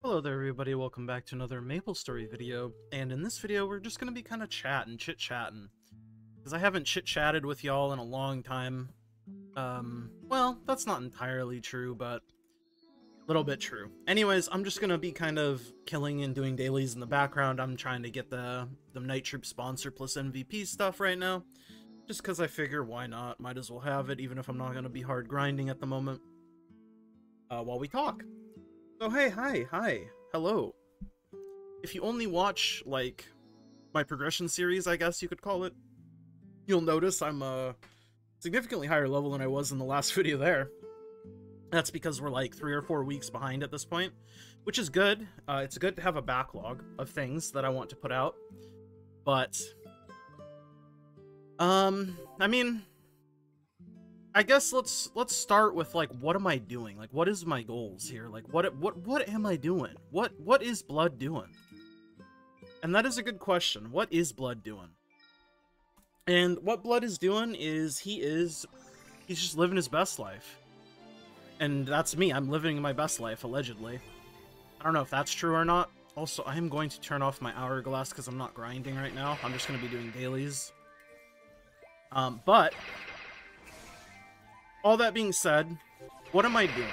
Hello there everybody, welcome back to another MapleStory video, and in this video we're just going to be kind of chit-chatting, because I haven't chit-chatted with y'all in a long time. Well, that's not entirely true, but a little bit true. Anyways, I'm just going to be kind of killing and doing dailies in the background. I'm trying to get the Night Troop sponsor plus MVP stuff right now, just because I figure why not, might as well have it, even if I'm not going to be hard grinding at the moment, while we talk. So hey, hi, hello. If you only watch, like, my progression series, I guess you could call it, you'll notice I'm a significantly higher level than I was in the last video there. That's because we're like 3 or 4 weeks behind at this point, which is good. It's good to have a backlog of things that I want to put out, but, I mean, I guess let's start with, like, what am I doing? Like, what is my goals here? Like, what am I doing? What is Blood doing? And that is a good question. What is Blood doing? And what Blood is doing is he's just living his best life. And that's me. I'm living my best life, allegedly. I don't know if that's true or not. Also, I am going to turn off my hourglass because I'm not grinding right now. I'm just going to be doing dailies. But all that being said, what am I doing?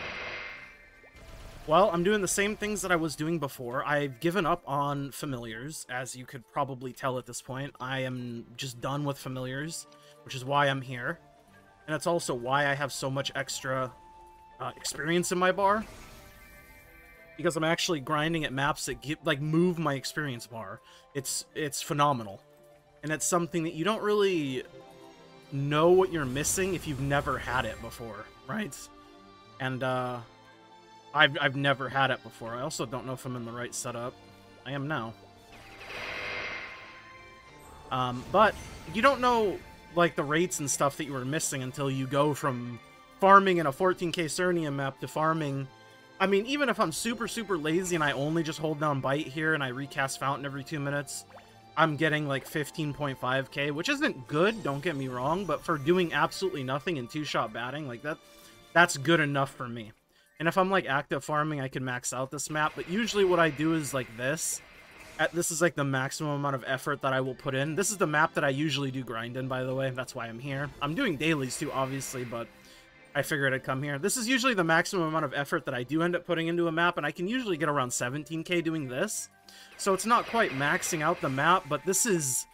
Well, I'm doing the same things that I was doing before. I've given up on familiars, as you could probably tell at this point. I am just done with familiars, which is why I'm here. And it's also why I have so much extra experience in my bar. Because I'm actually grinding at maps that move my experience bar. It's phenomenal. And it's something that you don't really know what you're missing if you've never had it before, right? And I've never had it before. I also don't know if I'm in the right setup. I am now. But you don't know, like, the rates and stuff that you were missing until you go from farming in a 14k Cernium map to farming. I mean, even if I'm super lazy and I only just hold down Bite here and I recast Fountain every 2 minutes, I'm getting like 15.5k, which isn't good, don't get me wrong, but for doing absolutely nothing in 2-shot batting, like that's good enough for me. And if I'm like active farming, I can max out this map, but usually what I do is like this. This is like the maximum amount of effort that I will put in. This is the map that I usually do grind in, by the way. That's why I'm here. I'm doing dailies too, obviously, but I figured I'd come here. This is usually the maximum amount of effort that I do end up putting into a map, and I can usually get around 17k doing this. So it's not quite maxing out the map, but this is...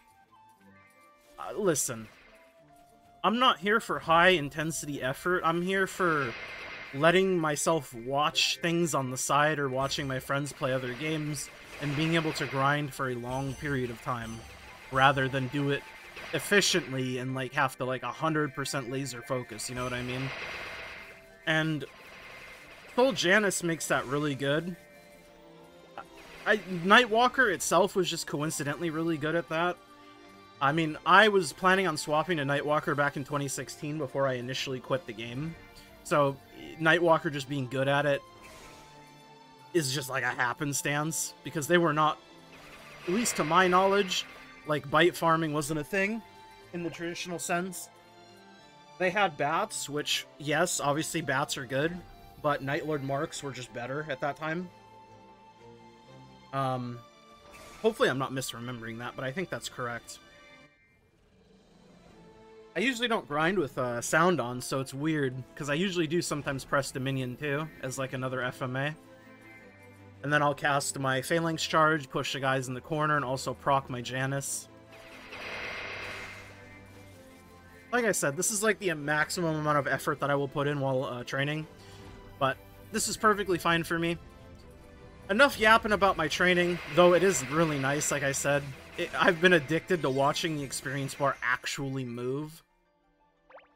listen. I'm not here for high-intensity effort. I'm here for letting myself watch things on the side or watching my friends play other games and being able to grind for a long period of time rather than do it efficiently and, like, have to, like, 100% laser focus, you know what I mean? And Soul Janus makes that really good. Nightwalker itself was just coincidentally really good at that. I mean, I was planning on swapping to Nightwalker back in 2016 before I initially quit the game. So, Nightwalker just being good at it is just like a happenstance, because they were not, at least to my knowledge, like, bite farming wasn't a thing in the traditional sense. They had bats, which, yes, obviously bats are good, but Nightlord marks were just better at that time. Hopefully I'm not misremembering that, but I think that's correct. I usually don't grind with sound on, so it's weird, because I usually do sometimes press Dominion too, as like another FMA. And then I'll cast my Phalanx Charge, push the guys in the corner, and also proc my Janus. Like I said, this is like the maximum amount of effort that I will put in while training, but this is perfectly fine for me. Enough yapping about my training, though it is really nice, like I said. I've been addicted to watching the experience bar actually move.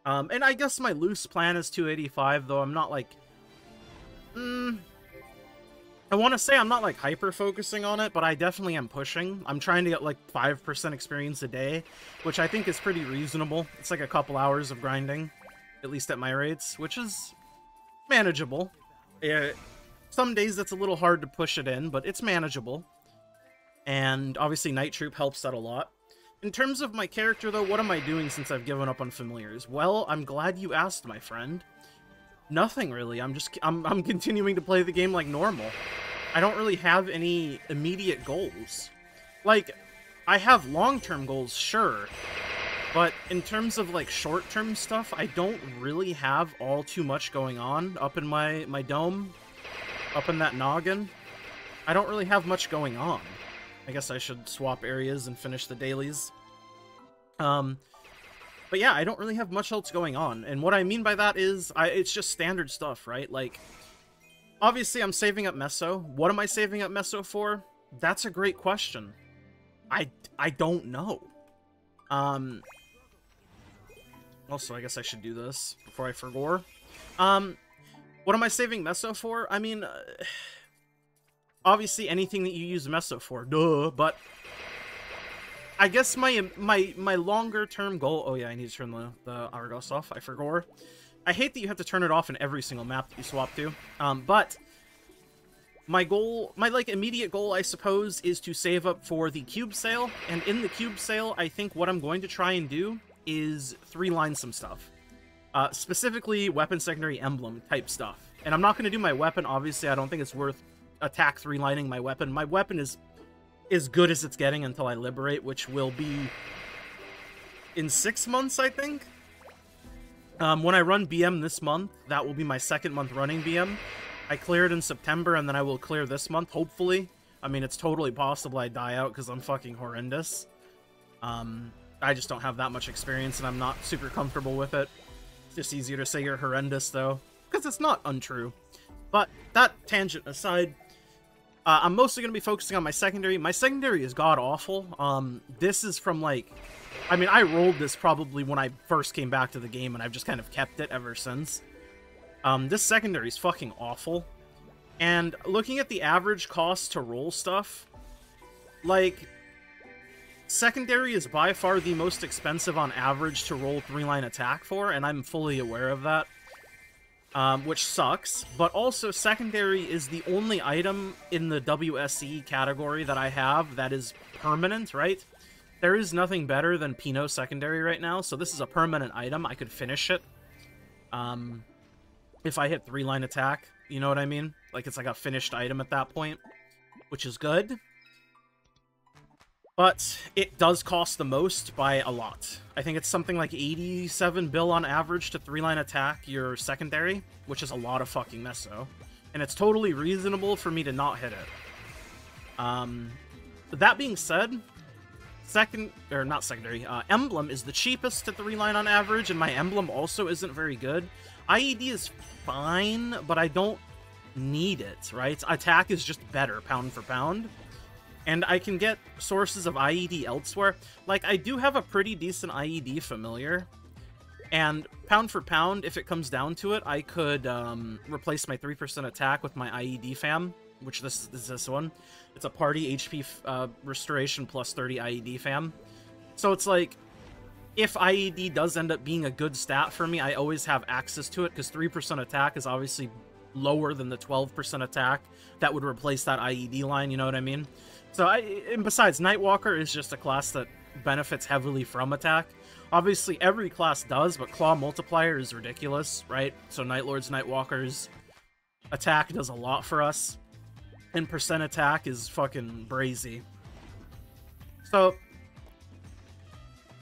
And I guess my loose plan is 285, though I'm not like... I want to say I'm not like hyper-focusing on it, but I definitely am pushing. I'm trying to get like 5% experience a day, which I think is pretty reasonable. It's like a couple hours of grinding, at least at my rates, which is manageable. Some days it's a little hard to push it in, but it's manageable. And obviously Night Troop helps that a lot. In terms of my character, though, what am I doing since I've given up on familiars? Well, I'm glad you asked, my friend. Nothing, really. I'm continuing to play the game like normal. I don't really have any immediate goals. Like, I have long-term goals, sure, but in terms of, like, short-term stuff, I don't really have all too much going on up in my dome, up in that noggin. I don't really have much going on. I guess I should swap areas and finish the dailies. But yeah, I don't really have much else going on, and what I mean by that is, it's just standard stuff, right? Like, obviously I'm saving up Meso. What am I saving up Meso for? That's a great question. I don't know. Also, I guess I should do this before I forget. What am I saving Meso for? I mean, obviously anything that you use Meso for, duh, but I guess my longer term goal. Oh yeah, I need to turn the Argos off. I forgot. I hate that you have to turn it off in every single map that you swap to. But my goal, my like immediate goal, I suppose, is to save up for the cube sale. And in the cube sale, I think what I'm going to try and do is 3-line some stuff. Specifically, weapon secondary emblem type stuff. And I'm not going to do my weapon. Obviously, I don't think it's worth attack 3-lining my weapon. My weapon is as good as it's getting until I liberate, which will be in 6 months, I think. When I run BM this month, that will be my 2nd month running BM. I clear it in September, and then I will clear this month, hopefully. I mean, it's totally possible I die out because I'm fucking horrendous. I just don't have that much experience, and I'm not super comfortable with it. It's just easier to say you're horrendous, though, because it's not untrue. But that tangent aside, I'm mostly going to be focusing on my secondary. My secondary is god-awful. This is from, like... I mean, I rolled this probably when I first came back to the game, and I've just kind of kept it ever since. This secondary is fucking awful. And looking at the average cost to roll stuff, like... Secondary is by far the most expensive on average to roll 3-line attack for, and I'm fully aware of that. Which sucks, but also secondary is the only item in the WSE category that I have that is permanent, right? There is nothing better than Pinot secondary right now, so this is a permanent item. I could finish it if I hit 3-line attack, you know what I mean? Like, it's like a finished item at that point, which is good. But it does cost the most by a lot. I think it's something like 87 bill on average to 3-line attack your secondary, which is a lot of fucking meso. And it's totally reasonable for me to not hit it. That being said, emblem is the cheapest to 3-line on average, and my emblem also isn't very good. IED is fine, but I don't need it, right? Attack is just better, pound for pound. And I can get sources of IED elsewhere. Like, I do have a pretty decent IED familiar. And pound for pound, if it comes down to it, I could replace my 3% attack with my IED fam, which this is this one. It's a party HP restoration plus 30 IED fam. So it's like, if IED does end up being a good stat for me, I always have access to it, because 3% attack is obviously lower than the 12% attack that would replace that IED line, you know what I mean? So, and besides, Nightwalker is just a class that benefits heavily from attack. Obviously, every class does, but Claw Multiplier is ridiculous, right? So Nightlords, Nightwalkers, attack does a lot for us. And percent attack is fucking brazy. So,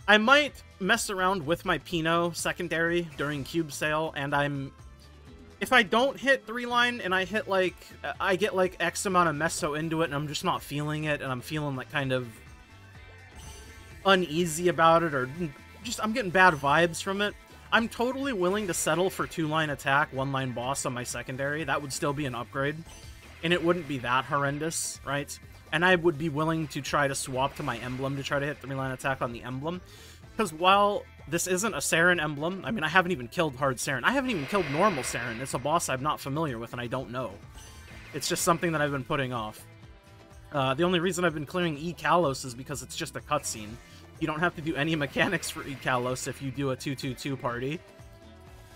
I might mess around with my Pinot secondary during Cube Sale, and if I don't hit 3-line and I hit, like, I get, like, X amount of meso into it and I'm just not feeling it, and I'm feeling, like, kind of uneasy about it, or just, I'm getting bad vibes from it, I'm totally willing to settle for 2-line attack, 1-line boss on my secondary. That would still be an upgrade, and it wouldn't be that horrendous, right? And I would be willing to try to swap to my emblem to try to hit 3-line attack on the emblem, because while this isn't a Saren emblem, I mean, I haven't even killed hard Saren. I haven't even killed normal Saren. It's a boss I'm not familiar with and I don't know. It's just something that I've been putting off. The only reason I've been clearing E Kalos is because it's just a cutscene. You don't have to do any mechanics for E Kalos if you do a 2-2-2 party.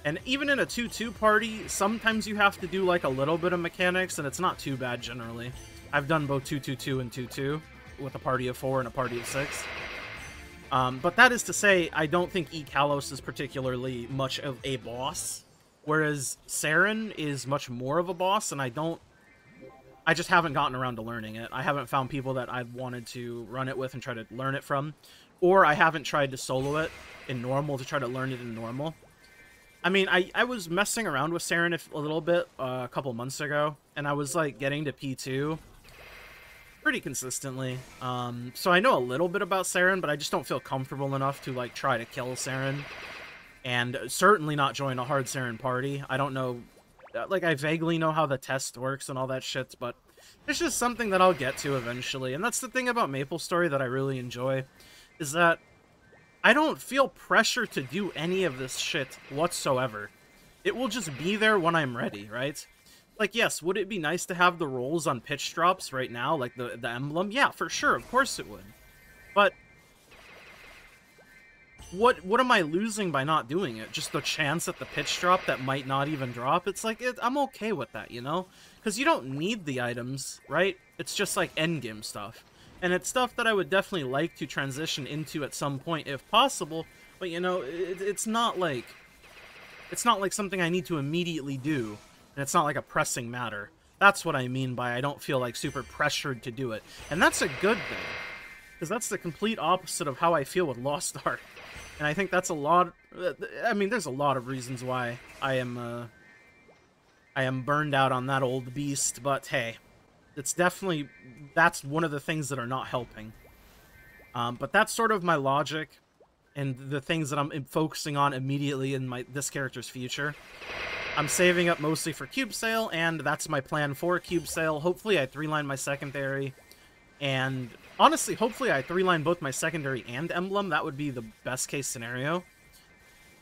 And even in a 2-2 party, sometimes you have to do, like, a little bit of mechanics, and it's not too bad generally. I've done both 2-2-2 and 2-2 with a party of 4 and a party of 6. But that is to say, I don't think E Kalos is particularly much of a boss, whereas Saren is much more of a boss, and I don't I just haven't gotten around to learning it. I haven't found people that I've wanted to run it with and try to learn it from. Or I haven't tried to solo it in normal to try to learn it in normal. I mean, I was messing around with Saren a little bit a couple months ago, and I was, like, getting to P2 pretty consistently. So I know a little bit about Saren, but I just don't feel comfortable enough to, like, try to kill Saren. And certainly not join a hard Saren party. I don't know, like, I vaguely know how the test works and all that shit, but it's just something that I'll get to eventually. And that's the thing about MapleStory that I really enjoy, is that I don't feel pressure to do any of this shit whatsoever. It will just be there when I'm ready, right? Like, yes, would it be nice to have the rolls on pitch drops right now, like the emblem? Yeah, for sure, of course it would. But what am I losing by not doing it? Just the chance at the pitch drop that might not even drop? It's like, I'm okay with that, you know? Because you don't need the items, right? It's just like endgame stuff. And it's stuff that I would definitely like to transition into at some point if possible, but you know, it's not like something I need to immediately do, and it's not like a pressing matter. That's what I mean by I don't feel like super pressured to do it. And that's a good thing, because that's the complete opposite of how I feel with Lost Ark. And I think that's a lot, I mean, there's a lot of reasons why I am burned out on that old beast, but hey, it's definitely, that's one of the things that are not helping. But that's sort of my logic and the things that I'm focusing on immediately in this character's future. I'm saving up mostly for cube sale, and that's my plan for cube sale. Hopefully I 3-line my secondary, and honestly, hopefully I 3-line both my secondary and emblem. That would be the best case scenario.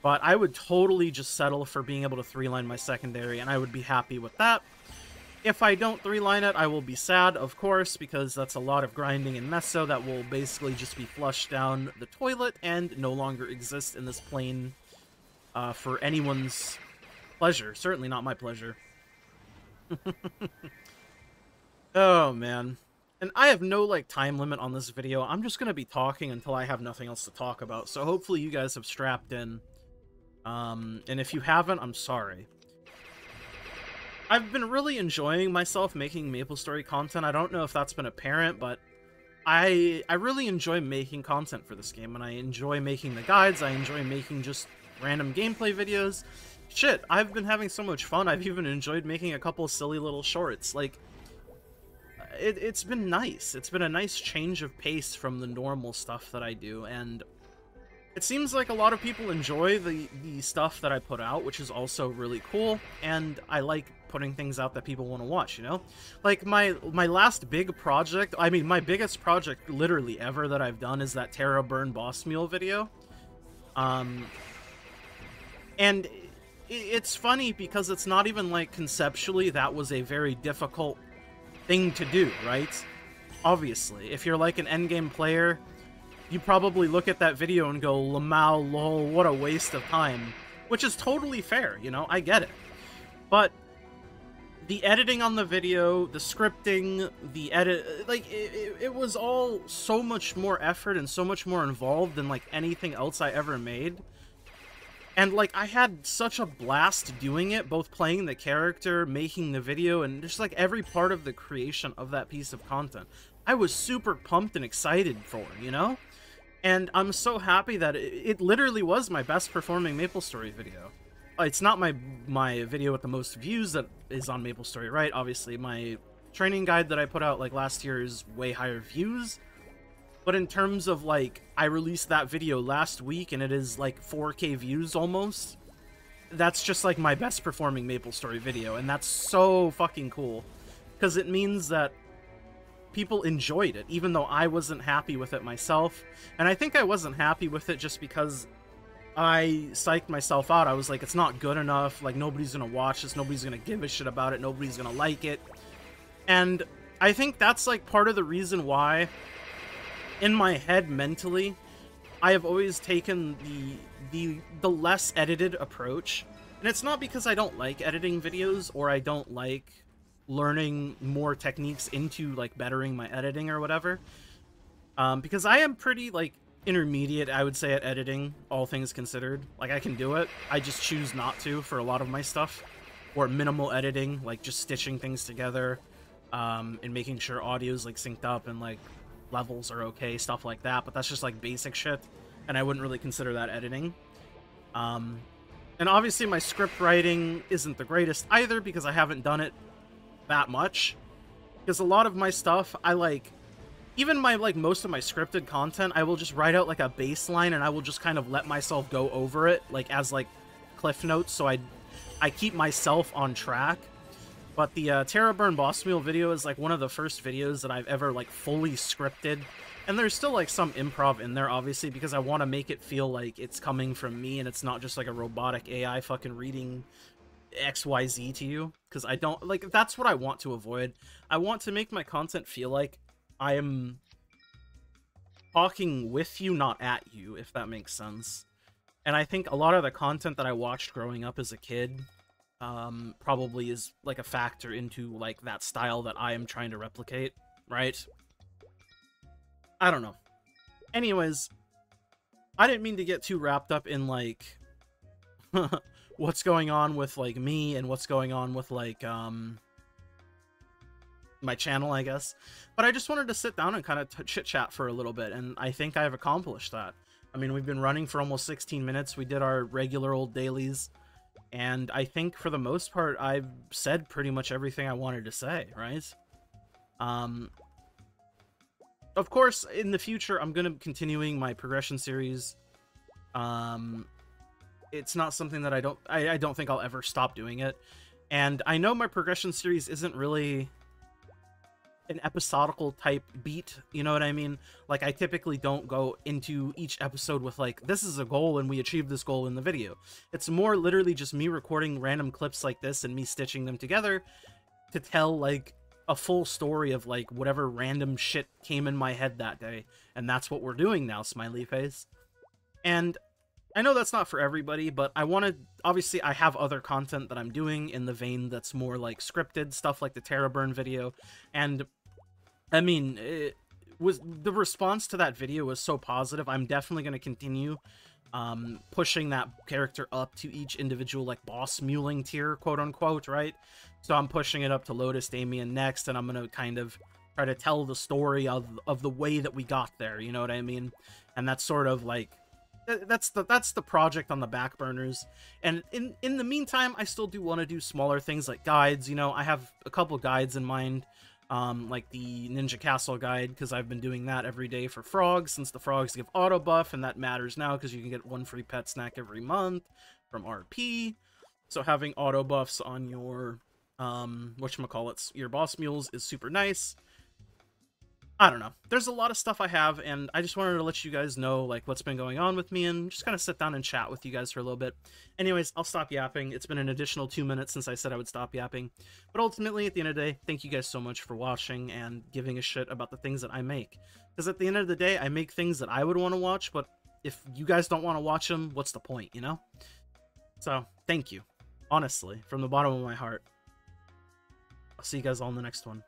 But I would totally just settle for being able to 3-line my secondary, and I would be happy with that. If I don't 3-line it, I will be sad, of course, because that's a lot of grinding and meso that will basically just be flushed down the toilet and no longer exist in this plane for anyone's pleasure. Certainly not my pleasure. Oh, man. And I have no, like, time limit on this video. I'm just going to be talking until I have nothing else to talk about. So hopefully you guys have strapped in. And if you haven't, I'm sorry. I've been really enjoying myself making MapleStory content. I don't know if that's been apparent, but I really enjoy making content for this game, and I enjoy making the guides. I enjoy making just random gameplay videos. Shit, I've been having so much fun. I've even enjoyed making a couple silly little shorts. Like, it's been nice. It's been a nice change of pace from the normal stuff that I do, and it seems like a lot of people enjoy the stuff that I put out, which is also really cool, and I like putting things out that people want to watch, you know? Like, my last big project, I mean, my biggest project literally ever that I've done is that Tera Burn Boss Mule video. And it's funny because it's not even, like, conceptually that was a very difficult thing to do, right? Obviously. If you're, like, an endgame player, you probably look at that video and go, Lamau, lol, what a waste of time. Which is totally fair, you know? I get it. But the editing on the video, the scripting, the edit, like, it was all so much more effort and so much more involved than, like, anything else I ever made. And, like, I had such a blast doing it, both playing the character, making the video, and just, like, every part of the creation of that piece of content. I was super pumped and excited for, you know? And I'm so happy that it literally was my best performing MapleStory video. It's not my video with the most views that is on MapleStory, right? Obviously, my training guide that I put out, like, last year is way higher views. But in terms of, like, I released that video last week and it is, like, 4K views almost. That's just, like, my best performing MapleStory video. And that's so fucking cool. Because it means that people enjoyed it, even though I wasn't happy with it myself. And I think I wasn't happy with it just because I psyched myself out. I was like, it's not good enough, like, nobody's gonna watch this, nobody's gonna give a shit about it, nobody's gonna like it. And I think that's, like, part of the reason why, in my head, mentally, I have always taken the less edited approach. And it's not because I don't like editing videos, or I don't like learning more techniques into, like, bettering my editing or whatever. Because I am pretty, like, intermediate, I would say, at editing, all things considered. Like, I can do it, I just choose not to for a lot of my stuff. Or minimal editing, like just stitching things together. and making sure audio's like synced up and like levels are okay, stuff like that. But that's just like basic shit, and I wouldn't really consider that editing. And obviously my script writing isn't the greatest either, because I haven't done it that much. Because a lot of my stuff, I like, even my, like, most of my scripted content, I will just write out, like, a baseline, and I will just kind of let myself go over it, like, as, like, cliff notes, so I keep myself on track. But the Tera Burn Boss Mule video is, like, one of the first videos that I've ever, like, fully scripted. And there's still, like, some improv in there, obviously, because I want to make it feel like it's coming from me, and it's not just, like, a robotic AI fucking reading XYZ to you. Because I don't, like, that's what I want to avoid. I want to make my content feel like I am talking with you, not at you, if that makes sense. And I think a lot of the content that I watched growing up as a kid probably is, like, a factor into, like, that style that I am trying to replicate, right? I don't know. Anyways, I didn't mean to get too wrapped up in, like, what's going on with, like, me and what's going on with, like, my channel, I guess. But I just wanted to sit down and kind of chit-chat for a little bit, and I think I've accomplished that. I mean, we've been running for almost 16 minutes. We did our regular old dailies, and I think for the most part, I've said pretty much everything I wanted to say, right? Of course, in the future, I'm going to be continuing my progression series. It's not something that I don't think I'll ever stop doing it. And I know my progression series isn't really an episodical type beat, you know what I mean? Like, I typically don't go into each episode with, like, this is a goal and we achieved this goal in the video. It's more literally just me recording random clips like this and me stitching them together to tell, like, a full story of, like, whatever random shit came in my head that day. And that's what we're doing now, smiley face. And I know that's not for everybody, but I want to, obviously I have other content that I'm doing in the vein that's more like scripted stuff, like the Tera Burn video. And I mean, the response to that video was so positive. I'm definitely going to continue pushing that character up to each individual, like, boss muling tier, quote unquote, right? So I'm pushing it up to Lotus Damien next, and I'm going to kind of try to tell the story of the way that we got there, you know what I mean? And that's sort of like, that's the project on the back burners. And in the meantime, I still do want to do smaller things like guides. You know, I have a couple guides in mind, like the Ninja Castle guide, because I've been doing that every day for frogs, since the frogs give auto buff, and that matters now because you can get one free pet snack every month from RP. So having auto buffs on your whatchamacallits, your boss mules is super nice. I don't know. There's a lot of stuff I have, and I just wanted to let you guys know, like, what's been going on with me, and just kind of sit down and chat with you guys for a little bit. Anyways, I'll stop yapping. It's been an additional 2 minutes since I said I would stop yapping. But ultimately, at the end of the day, thank you guys so much for watching and giving a shit about the things that I make. Because at the end of the day, I make things that I would want to watch, but if you guys don't want to watch them, what's the point, you know? So, thank you. Honestly, from the bottom of my heart. I'll see you guys all in the next one.